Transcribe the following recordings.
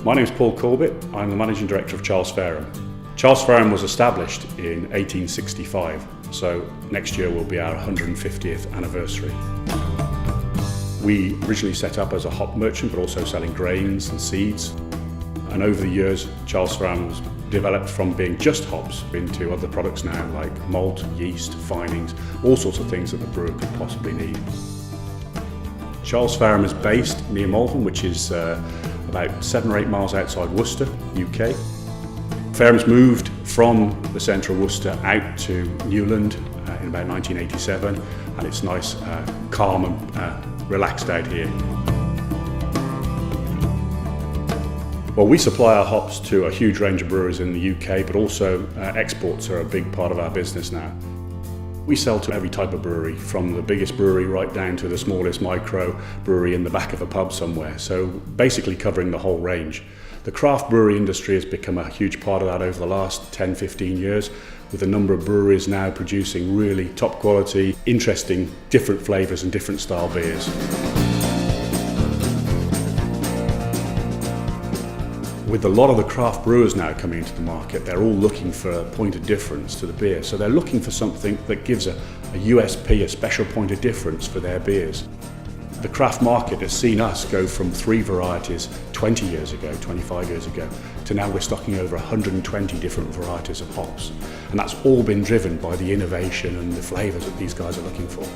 My name is Paul Corbett. I'm the Managing Director of Charles Faram. Charles Faram was established in 1865, so next year will be our 150th anniversary. We originally set up as a hop merchant, but also selling grains and seeds. And over the years, Charles Faram was developed from being just hops into other products now, like malt, yeast, finings, all sorts of things that the brewer could possibly need. Charles Faram is based near Malvern, which is about 7 or 8 miles outside Worcester, UK. Faram's moved from the centre of Worcester out to Newland in about 1987, and it's nice, calm and relaxed out here. Well, we supply our hops to a huge range of breweries in the UK, but also exports are a big part of our business now. We sell to every type of brewery, from the biggest brewery right down to the smallest micro brewery in the back of a pub somewhere, so basically covering the whole range. The craft brewery industry has become a huge part of that over the last 10-15 years, with a number of breweries now producing really top quality, interesting, different flavours and different style beers. With a lot of the craft brewers now coming into the market, they're all looking for a point of difference to the beer. So they're looking for something that gives a USP, a special point of difference for their beers. The craft market has seen us go from 3 varieties 20 years ago, 25 years ago, to now we're stocking over 120 different varieties of hops. And that's all been driven by the innovation and the flavours that these guys are looking for.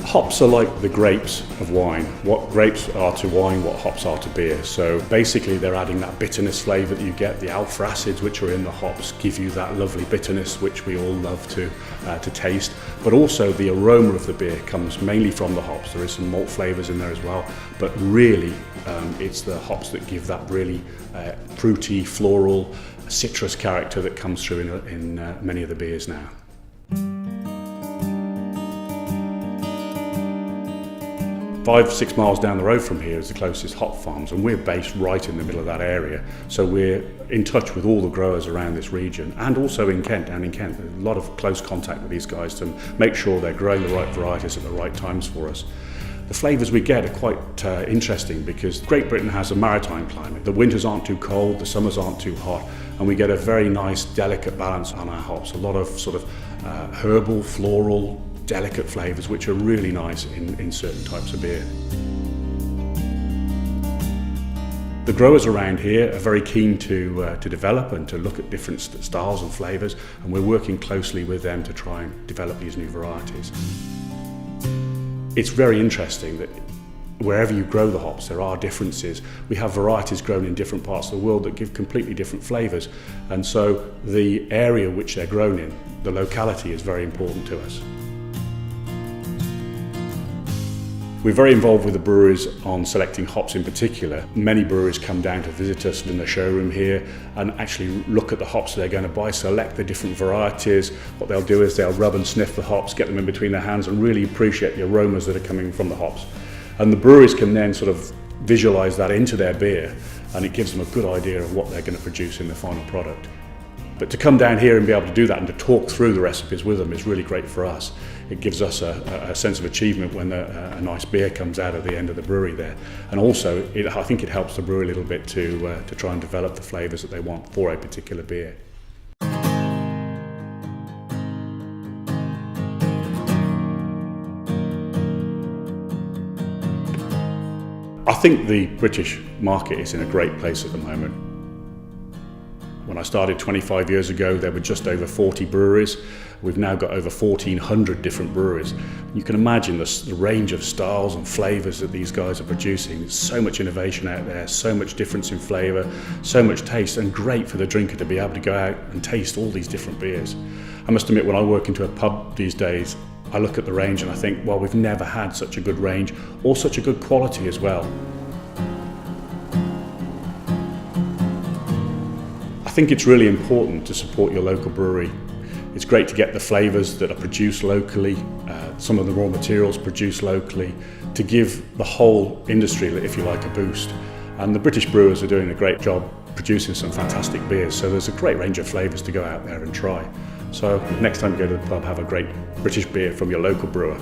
Hops are like the grapes of wine. What grapes are to wine, what hops are to beer. So basically they're adding that bitterness flavour that you get. The alpha acids which are in the hops give you that lovely bitterness which we all love to taste. But also the aroma of the beer comes mainly from the hops. There is some malt flavours in there as well, but really it's the hops that give that really fruity, floral, citrus character that comes through in many of the beers now. 5-6 miles down the road from here is the closest hop farms, and we're based right in the middle of that area. So we're in touch with all the growers around this region, and also in Kent, down in Kent. There's a lot of close contact with these guys to make sure they're growing the right varieties at the right times for us. The flavours we get are quite interesting because Great Britain has a maritime climate. The winters aren't too cold, the summers aren't too hot, and we get a very nice, delicate balance on our hops. A lot of sort of herbal, floral, delicate flavours which are really nice in certain types of beer. The growers around here are very keen to develop and to look at different styles and flavours, and we're working closely with them to try and develop these new varieties. It's very interesting that wherever you grow the hops there are differences. We have varieties grown in different parts of the world that give completely different flavours, and so the area which they're grown in, the locality, is very important to us. We're very involved with the breweries on selecting hops in particular. Many breweries come down to visit us in the showroom here and actually look at the hops they're going to buy, select the different varieties. What they'll do is they'll rub and sniff the hops, get them in between their hands and really appreciate the aromas that are coming from the hops. And the breweries can then sort of visualise that into their beer, and it gives them a good idea of what they're going to produce in the final product. But to come down here and be able to do that and to talk through the recipes with them is really great for us. It gives us a sense of achievement when a nice beer comes out at the end of the brewery there. And also, I think it helps the brewery a little bit to try and develop the flavours that they want for a particular beer. I think the British market is in a great place at the moment. When I started 25 years ago, there were just over 40 breweries. We've now got over 1,400 different breweries. You can imagine the range of styles and flavours that these guys are producing. There's so much innovation out there, so much difference in flavour, so much taste, and great for the drinker to be able to go out and taste all these different beers. I must admit, when I work into a pub these days, I look at the range and I think, well, we've never had such a good range or such a good quality as well. I think it's really important to support your local brewery. It's great to get the flavours that are produced locally, some of the raw materials produced locally, to give the whole industry, if you like, a boost. And the British brewers are doing a great job producing some fantastic beers, so there's a great range of flavours to go out there and try. So next time you go to the pub, have a great British beer from your local brewer.